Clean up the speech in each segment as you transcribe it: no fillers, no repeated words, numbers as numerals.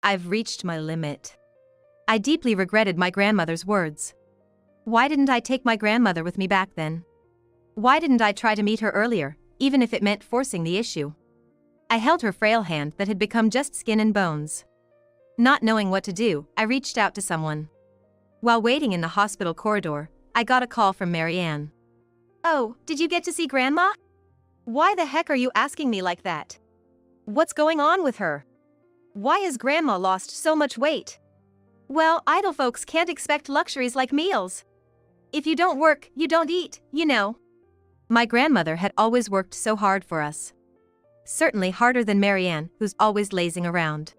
I've reached my limit. I deeply regretted my grandmother's words. Why didn't I take my grandmother with me back then? Why didn't I try to meet her earlier, even if it meant forcing the issue? I held her frail hand that had become just skin and bones. Not knowing what to do, I reached out to someone. While waiting in the hospital corridor, I got a call from Mary Ann. "Oh, did you get to see Grandma? Why the heck are you asking me like that? What's going on with her? Why has Grandma lost so much weight?" "Well, idle folks can't expect luxuries like meals. If you don't work, you don't eat, you know." My grandmother had always worked so hard for us. Certainly harder than Mary Ann, who's always lazing around.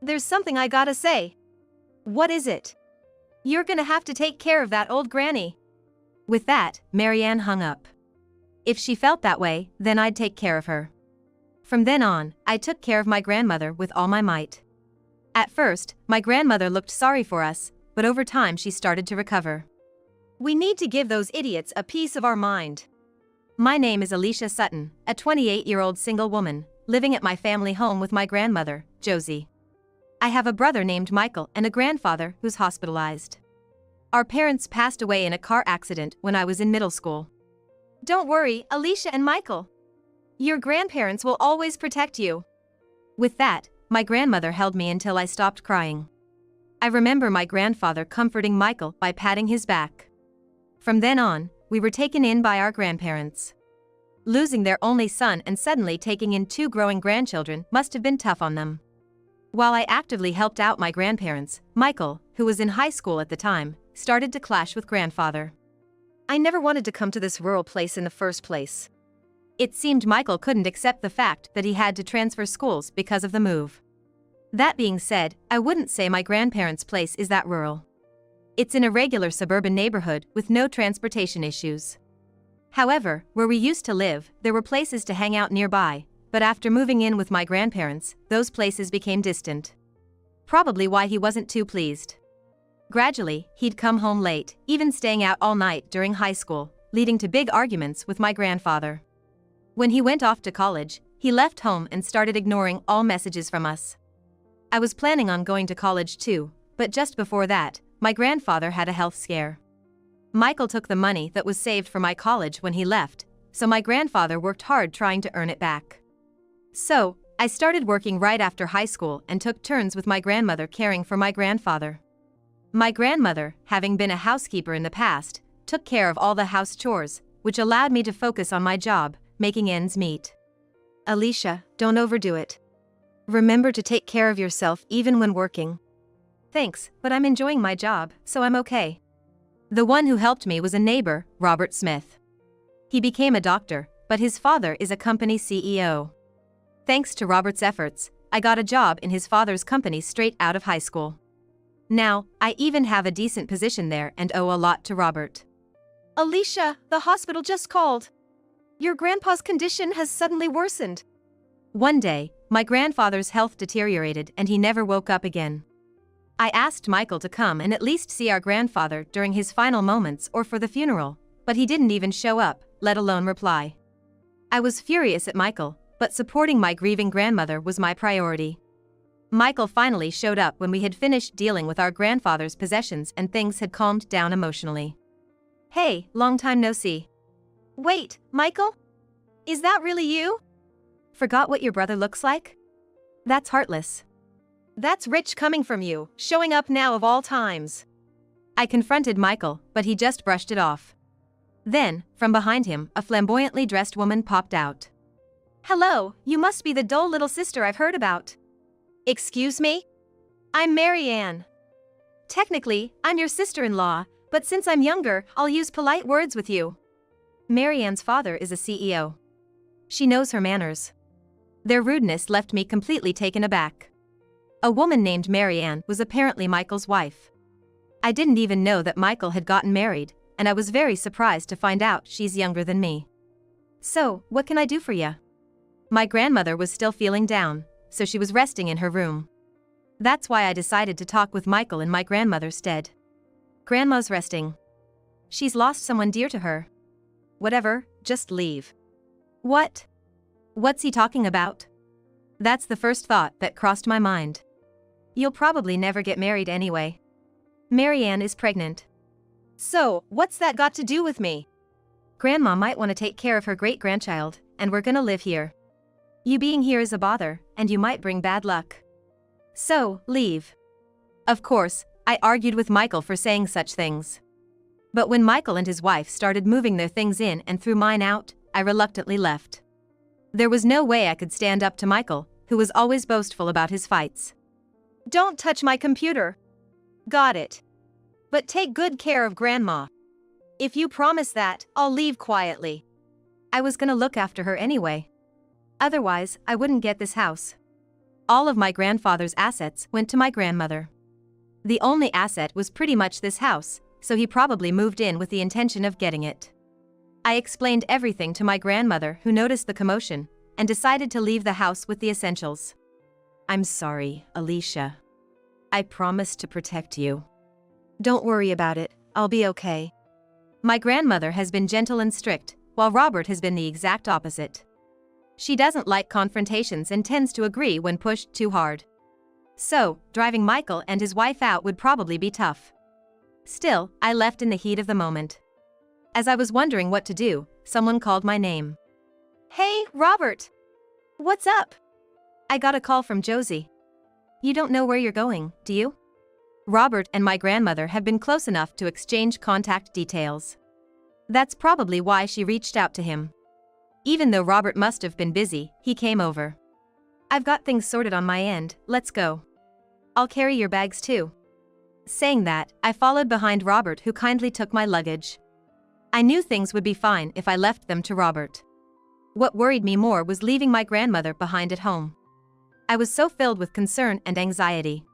"There's something I gotta say." "What is it?" "You're gonna have to take care of that old granny." With that, Mary Ann hung up. If she felt that way, then I'd take care of her. From then on, I took care of my grandmother with all my might. At first, my grandmother looked sorry for us, but over time she started to recover. We need to give those idiots a piece of our mind. My name is Alicia Sutton, a 28-year-old single woman, living at my family home with my grandmother, Josie. I have a brother named Michael and a grandfather who's hospitalized. Our parents passed away in a car accident when I was in middle school. Don't worry, Alicia and Michael. Your grandparents will always protect you. With that, my grandmother held me until I stopped crying. I remember my grandfather comforting Michael by patting his back. From then on, we were taken in by our grandparents. Losing their only son and suddenly taking in 2 growing grandchildren must have been tough on them. While I actively helped out my grandparents, Michael, who was in high school at the time, started to clash with grandfather. I never wanted to come to this rural place in the first place. It seemed Michael couldn't accept the fact that he had to transfer schools because of the move. That being said, I wouldn't say my grandparents' place is that rural. It's in a regular suburban neighborhood with no transportation issues. However, where we used to live, there were places to hang out nearby, but after moving in with my grandparents, those places became distant. Probably why he wasn't too pleased. Gradually, he'd come home late, even staying out all night during high school, leading to big arguments with my grandfather. When he went off to college, he left home and started ignoring all messages from us. I was planning on going to college too, but just before that, my grandfather had a health scare. Michael took the money that was saved for my college when he left, so my grandfather worked hard trying to earn it back. So, I started working right after high school and took turns with my grandmother caring for my grandfather. My grandmother, having been a housekeeper in the past, took care of all the house chores, which allowed me to focus on my job, making ends meet. Alicia, don't overdo it. Remember to take care of yourself even when working. Thanks, but I'm enjoying my job, so I'm okay. The one who helped me was a neighbor, Robert Smith. He became a doctor, but his father is a company CEO. Thanks to Robert's efforts, I got a job in his father's company straight out of high school. Now, I even have a decent position there and owe a lot to Robert. Alicia, the hospital just called. Your grandpa's condition has suddenly worsened. One day, my grandfather's health deteriorated and he never woke up again. I asked Michael to come and at least see our grandfather during his final moments or for the funeral, but he didn't even show up, let alone reply. I was furious at Michael, but supporting my grieving grandmother was my priority. Michael finally showed up when we had finished dealing with our grandfather's possessions and things had calmed down emotionally. Hey, long time no see. Wait, Michael? Is that really you? Forgot what your brother looks like? That's heartless. That's rich coming from you, showing up now of all times. I confronted Michael, but he just brushed it off. Then, from behind him, a flamboyantly dressed woman popped out. Hello, you must be the dull little sister I've heard about. Excuse me? I'm Mary Ann. Technically, I'm your sister-in-law, but since I'm younger, I'll use polite words with you. Mary Ann's father is a CEO. She knows her manners. Their rudeness left me completely taken aback. A woman named Mary Ann was apparently Michael's wife. I didn't even know that Michael had gotten married, and I was very surprised to find out she's younger than me. So, what can I do for ya? My grandmother was still feeling down, so she was resting in her room. That's why I decided to talk with Michael in my grandmother's stead. Grandma's resting. She's lost someone dear to her. Whatever, just leave. What? What's he talking about? That's the first thought that crossed my mind. You'll probably never get married anyway. Marianne is pregnant. So, what's that got to do with me? Grandma might want to take care of her great-grandchild, and we're gonna live here. You being here is a bother, and you might bring bad luck. So, leave. Of course, I argued with Michael for saying such things. But when Michael and his wife started moving their things in and threw mine out, I reluctantly left. There was no way I could stand up to Michael, who was always boastful about his fights. Don't touch my computer. Got it. But take good care of Grandma. If you promise that, I'll leave quietly. I was gonna look after her anyway. Otherwise, I wouldn't get this house. All of my grandfather's assets went to my grandmother. The only asset was pretty much this house, so he probably moved in with the intention of getting it. I explained everything to my grandmother, who noticed the commotion and decided to leave the house with the essentials. I'm sorry, Alicia. I promised to protect you. Don't worry about it, I'll be okay. My grandmother has been gentle and strict, while Robert has been the exact opposite. She doesn't like confrontations and tends to agree when pushed too hard. So, driving Michael and his wife out would probably be tough. Still, I left in the heat of the moment. As I was wondering what to do, someone called my name. Hey, Robert! What's up? I got a call from Josie. You don't know where you're going, do you? Robert and my grandmother have been close enough to exchange contact details. That's probably why she reached out to him. Even though Robert must have been busy, he came over. I've got things sorted on my end, let's go. I'll carry your bags too. Saying that, I followed behind Robert, who kindly took my luggage. I knew things would be fine if I left them to Robert. What worried me more was leaving my grandmother behind at home. I was so filled with concern and anxiety.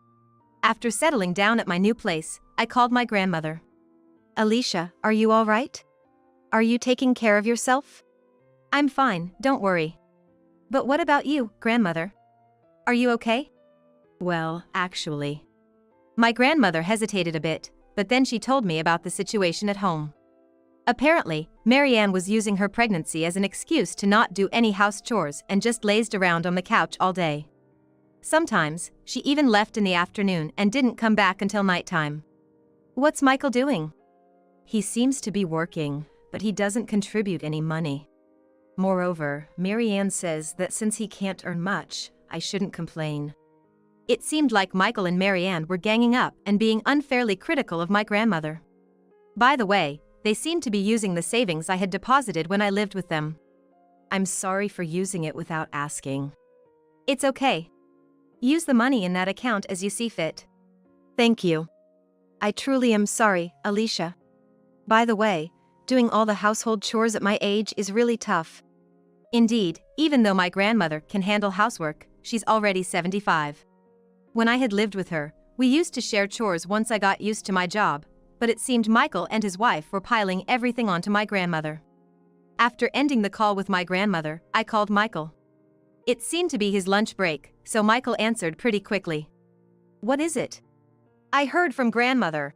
After settling down at my new place, I called my grandmother. Alicia, are you all right? Are you taking care of yourself? I'm fine, don't worry. But what about you, grandmother? Are you okay? Well, actually. My grandmother hesitated a bit, but then she told me about the situation at home. Apparently, Marianne was using her pregnancy as an excuse to not do any house chores and just lazed around on the couch all day. Sometimes, she even left in the afternoon and didn't come back until nighttime. What's Michael doing? He seems to be working, but he doesn't contribute any money. Moreover, Marianne says that since he can't earn much, I shouldn't complain. It seemed like Michael and Marianne were ganging up and being unfairly critical of my grandmother. By the way, they seemed to be using the savings I had deposited when I lived with them. I'm sorry for using it without asking. It's okay. Use the money in that account as you see fit. Thank you. I truly am sorry, Alicia. By the way, doing all the household chores at my age is really tough. Indeed, even though my grandmother can handle housework, she's already 75. When I had lived with her, we used to share chores once I got used to my job, but it seemed Michael and his wife were piling everything onto my grandmother. After ending the call with my grandmother, I called Michael. It seemed to be his lunch break, so Michael answered pretty quickly. What is it? I heard from Grandmother.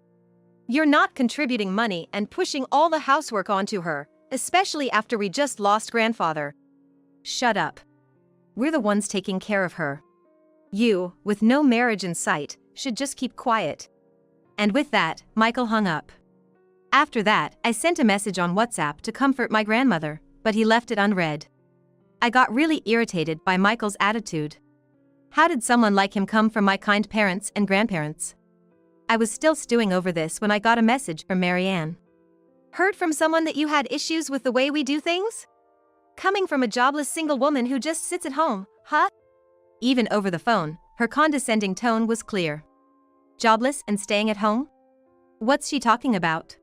You're not contributing money and pushing all the housework onto her, especially after we just lost Grandfather. Shut up. We're the ones taking care of her. You, with no marriage in sight, should just keep quiet. And with that, Michael hung up. After that, I sent a message on WhatsApp to comfort my grandmother, but he left it unread. I got really irritated by Michael's attitude. How did someone like him come from my kind parents and grandparents? I was still stewing over this when I got a message from Marianne. Heard from someone that you had issues with the way we do things? Coming from a jobless single woman who just sits at home, huh? Even over the phone, her condescending tone was clear. Jobless and staying at home? What's she talking about?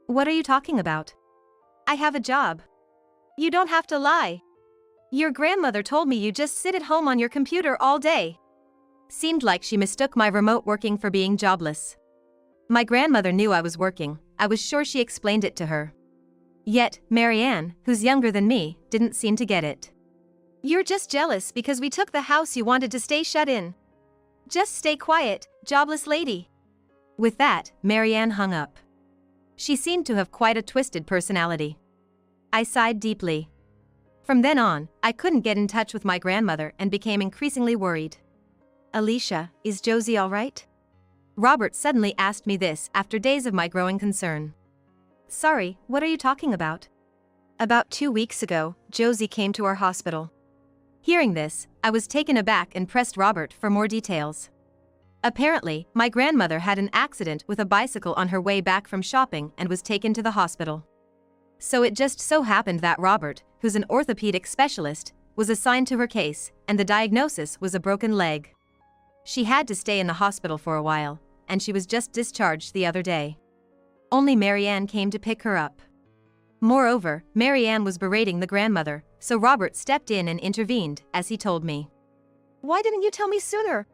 What are you talking about? I have a job. You don't have to lie. Your grandmother told me you just sit at home on your computer all day. Seemed like she mistook my remote working for being jobless. My grandmother knew I was working, I was sure she explained it to her. Yet, Marianne, who's younger than me, didn't seem to get it. You're just jealous because we took the house you wanted to stay shut in. Just stay quiet, jobless lady. With that, Marianne hung up. She seemed to have quite a twisted personality. I sighed deeply. From then on, I couldn't get in touch with my grandmother and became increasingly worried. Alicia, is Josie all right? Robert suddenly asked me this after days of my growing concern. Sorry, what are you talking about? About 2 weeks ago, Josie came to our hospital. Hearing this, I was taken aback and pressed Robert for more details. Apparently, my grandmother had an accident with a bicycle on her way back from shopping and was taken to the hospital. So it just so happened that Robert, who's an orthopedic specialist, was assigned to her case, and the diagnosis was a broken leg. She had to stay in the hospital for a while, and she was just discharged the other day. Only Marianne came to pick her up. Moreover, Marianne was berating the grandmother, so Robert stepped in and intervened, as he told me. Why didn't you tell me sooner?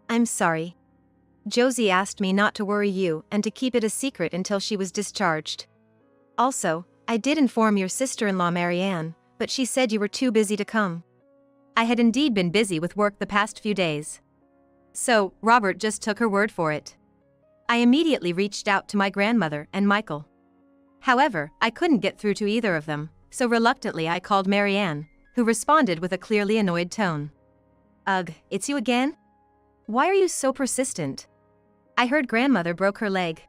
I'm sorry. Josie asked me not to worry you and to keep it a secret until she was discharged. Also, I did inform your sister-in-law Marianne, but she said you were too busy to come. I had indeed been busy with work the past few days. So, Robert just took her word for it. I immediately reached out to my grandmother and Michael. However, I couldn't get through to either of them, so reluctantly I called Marianne, who responded with a clearly annoyed tone. Ugh, it's you again? Why are you so persistent? I heard grandmother broke her leg.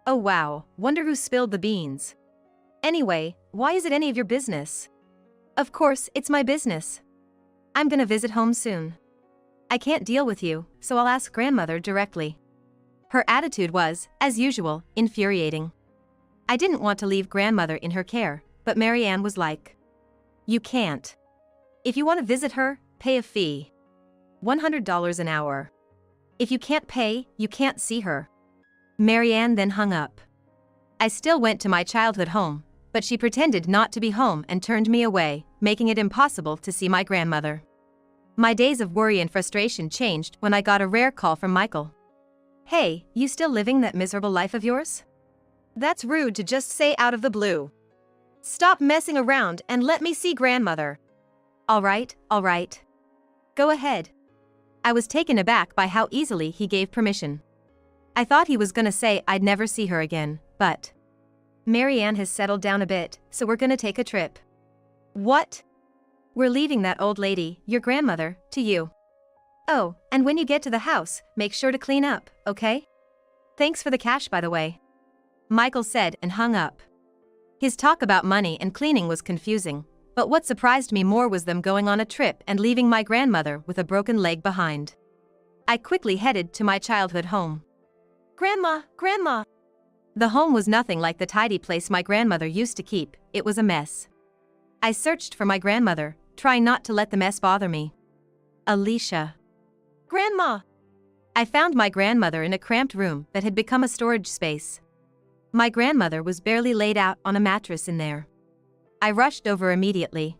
Oh wow, wonder who spilled the beans. Anyway, why is it any of your business? Of course, it's my business. I'm gonna visit home soon. I can't deal with you, so I'll ask grandmother directly. Her attitude was, as usual, infuriating. I didn't want to leave grandmother in her care, but Marianne was like, "You can't. If you want to visit her, pay a fee. $100 an hour. If you can't pay, you can't see her." Marianne then hung up. I still went to my childhood home, but she pretended not to be home and turned me away, making it impossible to see my grandmother. My days of worry and frustration changed when I got a rare call from Michael. "Hey, you still living that miserable life of yours?" That's rude to just say out of the blue. Stop messing around and let me see grandmother. All right. Go ahead. I was taken aback by how easily he gave permission. I thought he was gonna say I'd never see her again, but Marianne has settled down a bit, so we're gonna take a trip. What? We're leaving that old lady, your grandmother, to you. Oh, and when you get to the house, make sure to clean up, okay? Thanks for the cash, by the way. Michael said and hung up. His talk about money and cleaning was confusing, but what surprised me more was them going on a trip and leaving my grandmother with a broken leg behind. I quickly headed to my childhood home. Grandma! The home was nothing like the tidy place my grandmother used to keep, it was a mess. I searched for my grandmother, trying not to let the mess bother me. Alicia. Grandma! I found my grandmother in a cramped room that had become a storage space. My grandmother was barely laid out on a mattress in there. I rushed over immediately.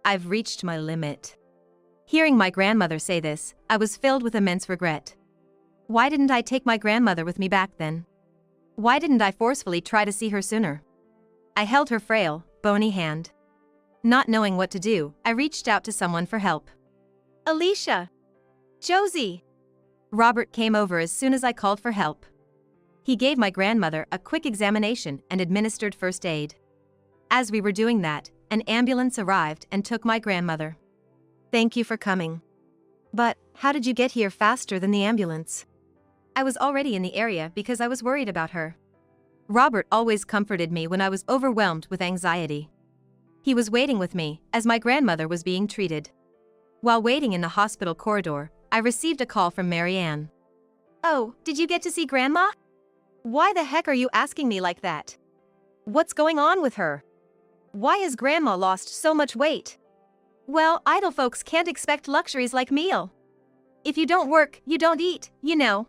I've reached my limit. Hearing my grandmother say this, I was filled with immense regret. Why didn't I take my grandmother with me back then? Why didn't I forcefully try to see her sooner? I held her frail, bony hand. Not knowing what to do, I reached out to someone for help. Alicia! Josie! Robert came over as soon as I called for help. He gave my grandmother a quick examination and administered first aid. As we were doing that, an ambulance arrived and took my grandmother. Thank you for coming. But, how did you get here faster than the ambulance? I was already in the area because I was worried about her. Robert always comforted me when I was overwhelmed with anxiety. He was waiting with me, as my grandmother was being treated. While waiting in the hospital corridor, I received a call from Marianne. Oh, did you get to see Grandma? Why the heck are you asking me like that? What's going on with her? Why has Grandma lost so much weight? Well, idle folks can't expect luxuries like meal. If you don't work, you don't eat, you know.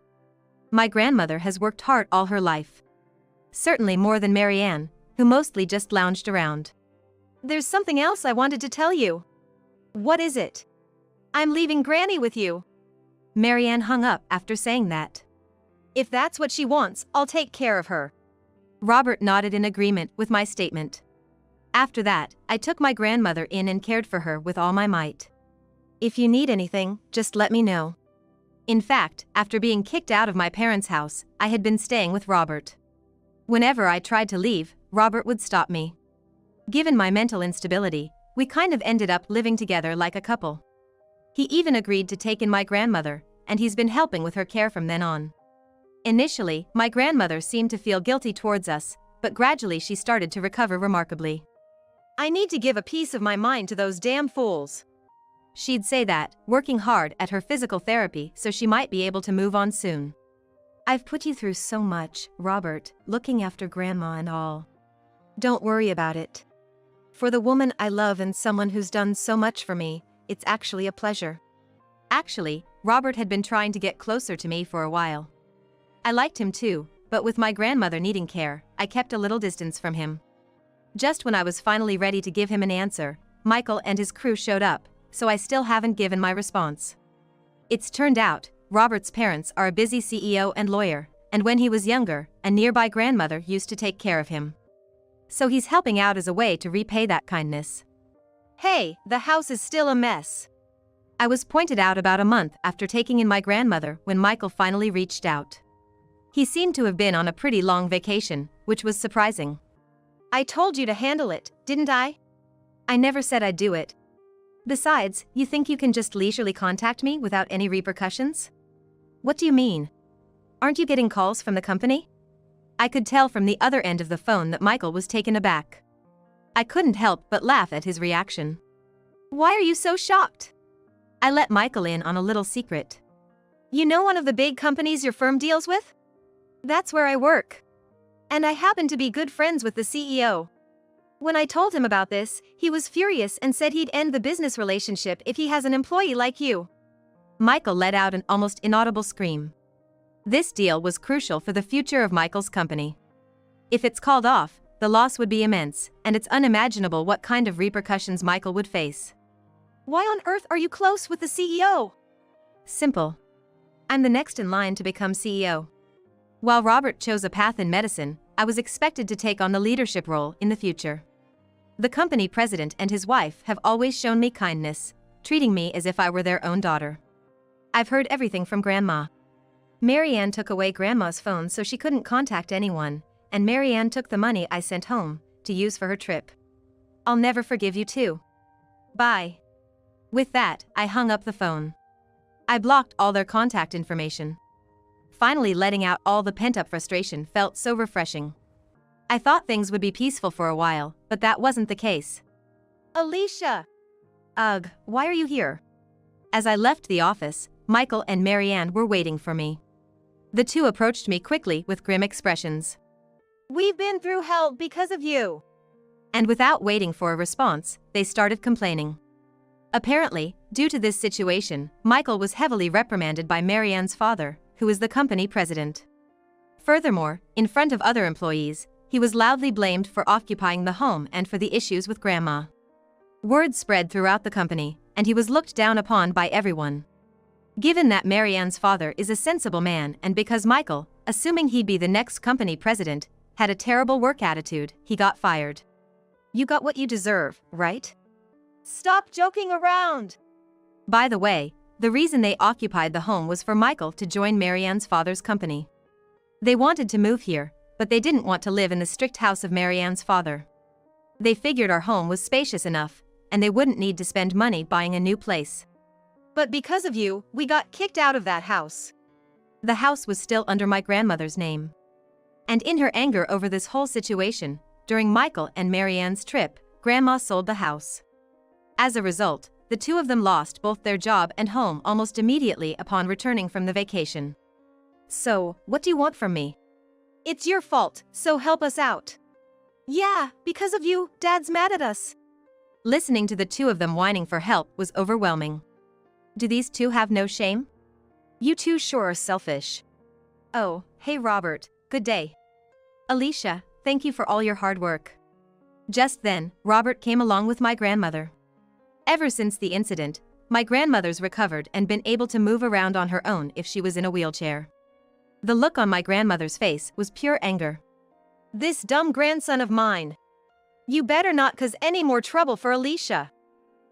My grandmother has worked hard all her life. Certainly more than Marianne, who mostly just lounged around. There's something else I wanted to tell you. What is it? I'm leaving Granny with you. Marianne hung up after saying that. If that's what she wants, I'll take care of her. Robert nodded in agreement with my statement. After that, I took my grandmother in and cared for her with all my might. If you need anything, just let me know. In fact, after being kicked out of my parents' house, I had been staying with Robert. Whenever I tried to leave, Robert would stop me. Given my mental instability, we kind of ended up living together like a couple. He even agreed to take in my grandmother, and he's been helping with her care from then on. Initially, my grandmother seemed to feel guilty towards us, but gradually she started to recover remarkably. I need to give a piece of my mind to those damn fools. She'd say that, working hard at her physical therapy so she might be able to move on soon. I've put you through so much, Robert, looking after Grandma and all. Don't worry about it. For the woman I love and someone who's done so much for me, it's actually a pleasure. Actually, Robert had been trying to get closer to me for a while. I liked him too, but with my grandmother needing care, I kept a little distance from him. Just when I was finally ready to give him an answer, Michael and his crew showed up, so I still haven't given my response. It's turned out, Robert's parents are a busy CEO and lawyer, and when he was younger, a nearby grandmother used to take care of him. So he's helping out as a way to repay that kindness. Hey, the house is still a mess. I was pointed out about a month after taking in my grandmother when Michael finally reached out. He seemed to have been on a pretty long vacation, which was surprising. I told you to handle it, didn't I? I never said I'd do it. Besides, you think you can just leisurely contact me without any repercussions? What do you mean? Aren't you getting calls from the company? I could tell from the other end of the phone that Michael was taken aback. I couldn't help but laugh at his reaction. Why are you so shocked? I let Michael in on a little secret. You know one of the big companies your firm deals with? That's where I work. And I happen to be good friends with the CEO. When I told him about this, he was furious and said he'd end the business relationship if he has an employee like you. Michael let out an almost inaudible scream. This deal was crucial for the future of Michael's company. If it's called off, the loss would be immense, and it's unimaginable what kind of repercussions Michael would face. Why on earth are you close with the CEO? Simple. I'm the next in line to become CEO. While Robert chose a path in medicine, I was expected to take on the leadership role in the future. The company president and his wife have always shown me kindness, treating me as if I were their own daughter. I've heard everything from Grandma. Marianne took away Grandma's phone so she couldn't contact anyone, and Marianne took the money I sent home to use for her trip. I'll never forgive you too. Bye. With that, I hung up the phone. I blocked all their contact information. Finally, letting out all the pent-up frustration felt so refreshing. I thought things would be peaceful for a while, but that wasn't the case. Alicia! Ugh, why are you here? As I left the office, Michael and Marianne were waiting for me. The two approached me quickly with grim expressions. We've been through hell because of you. And without waiting for a response, they started complaining. Apparently, due to this situation, Michael was heavily reprimanded by Marianne's father, who is the company president. Furthermore, in front of other employees, he was loudly blamed for occupying the home and for the issues with Grandma. Word spread throughout the company, and he was looked down upon by everyone. Given that Marianne's father is a sensible man and because Michael, assuming he'd be the next company president, had a terrible work attitude, he got fired. You got what you deserve, right? Stop joking around! By the way, the reason they occupied the home was for Michael to join Marianne's father's company. They wanted to move here, but they didn't want to live in the strict house of Marianne's father. They figured our home was spacious enough, and they wouldn't need to spend money buying a new place. But because of you, we got kicked out of that house. The house was still under my grandmother's name. And in her anger over this whole situation, during Michael and Marianne's trip, Grandma sold the house. As a result, the two of them lost both their job and home almost immediately upon returning from the vacation. So, what do you want from me? It's your fault, so help us out. Yeah, because of you, Dad's mad at us. Listening to the two of them whining for help was overwhelming. Do these two have no shame? You two sure are selfish. Oh, hey Robert, good day. Alicia, thank you for all your hard work. Just then, Robert came along with my grandmother. Ever since the incident, my grandmother's recovered and been able to move around on her own if she was in a wheelchair. The look on my grandmother's face was pure anger. This dumb grandson of mine. You better not cause any more trouble for Alicia.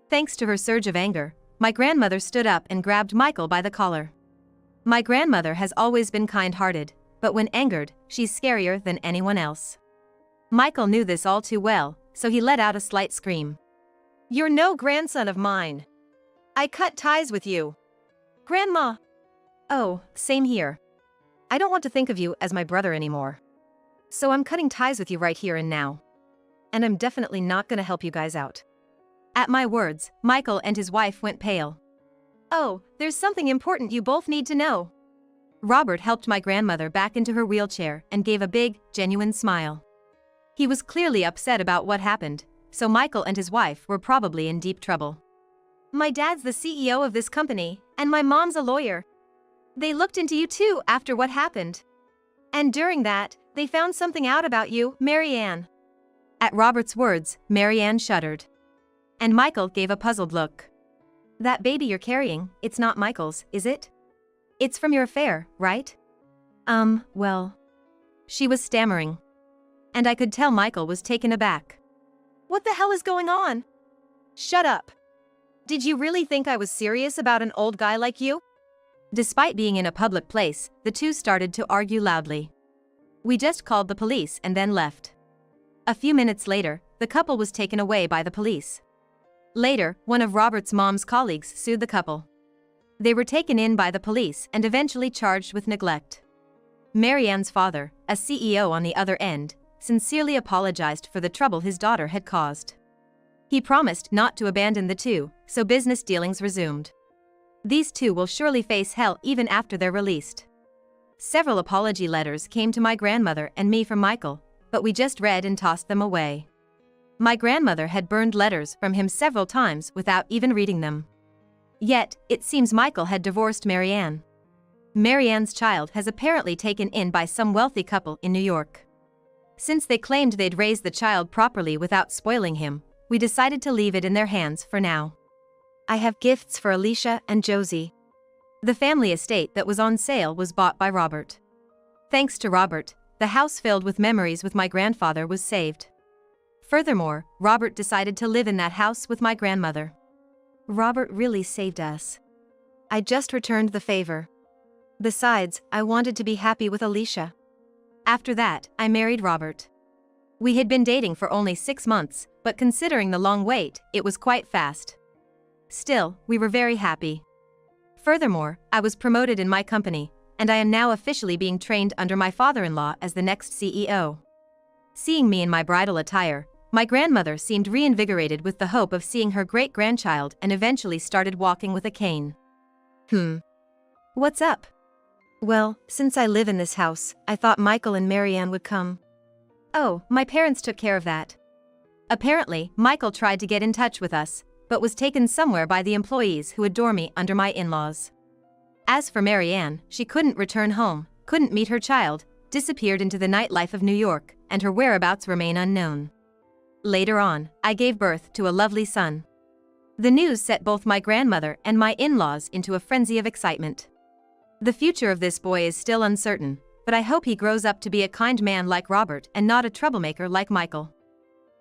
Thanks to her surge of anger, my grandmother stood up and grabbed Michael by the collar. My grandmother has always been kind-hearted, but when angered, she's scarier than anyone else. Michael knew this all too well, so he let out a slight scream. You're no grandson of mine. I cut ties with you. Grandma! Oh, same here. I don't want to think of you as my brother anymore. So I'm cutting ties with you right here and now. And I'm definitely not gonna help you guys out. At my words, Michael and his wife went pale. Oh, there's something important you both need to know. Robert helped my grandmother back into her wheelchair and gave a big, genuine smile. He was clearly upset about what happened, so Michael and his wife were probably in deep trouble. My dad's the CEO of this company, and my mom's a lawyer. They looked into you too after what happened. And during that, they found something out about you, Marianne. At Robert's words, Marianne shuddered. And Michael gave a puzzled look. That baby you're carrying, it's not Michael's, is it? It's from your affair, right? Well. She was stammering. And I could tell Michael was taken aback. What the hell is going on? Shut up. Did you really think I was serious about an old guy like you? Despite being in a public place, the two started to argue loudly. We just called the police and then left. A few minutes later, the couple was taken away by the police. Later, one of Robert's mom's colleagues sued the couple. They were taken in by the police and eventually charged with neglect. Marianne's father, a CEO on the other end, sincerely apologized for the trouble his daughter had caused. He promised not to abandon the two, so business dealings resumed. These two will surely face hell even after they're released. Several apology letters came to my grandmother and me from Michael, but we just read and tossed them away. My grandmother had burned letters from him several times without even reading them. Yet, it seems Michael had divorced Marianne. Marianne's child has apparently taken in by some wealthy couple in New York. Since they claimed they'd raised the child properly without spoiling him, we decided to leave it in their hands for now. I have gifts for Alicia and Josie. The family estate that was on sale was bought by Robert. Thanks to Robert, the house filled with memories with my grandfather was saved. Furthermore, Robert decided to live in that house with my grandmother. Robert really saved us. I just returned the favor. Besides, I wanted to be happy with Alicia. After that, I married Robert. We had been dating for only 6 months, but considering the long wait, it was quite fast. Still, we were very happy. Furthermore, I was promoted in my company, and I am now officially being trained under my father-in-law as the next CEO. Seeing me in my bridal attire, my grandmother seemed reinvigorated with the hope of seeing her great-grandchild and eventually started walking with a cane. What's up? Well, since I live in this house, I thought Michael and Marianne would come. Oh, my parents took care of that. Apparently, Michael tried to get in touch with us, but was taken somewhere by the employees who adore me under my in-laws. As for Marianne, she couldn't return home, couldn't meet her child, disappeared into the nightlife of New York, and her whereabouts remain unknown. Later on, I gave birth to a lovely son. The news set both my grandmother and my in-laws into a frenzy of excitement. The future of this boy is still uncertain, but I hope he grows up to be a kind man like Robert and not a troublemaker like Michael.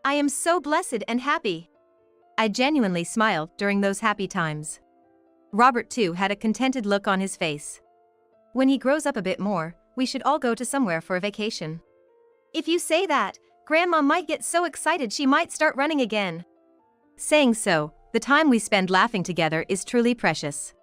I am so blessed and happy. I genuinely smiled during those happy times. Robert too had a contented look on his face. When he grows up a bit more, we should all go to somewhere for a vacation. If you say that, Grandma might get so excited she might start running again. Saying so, the time we spend laughing together is truly precious.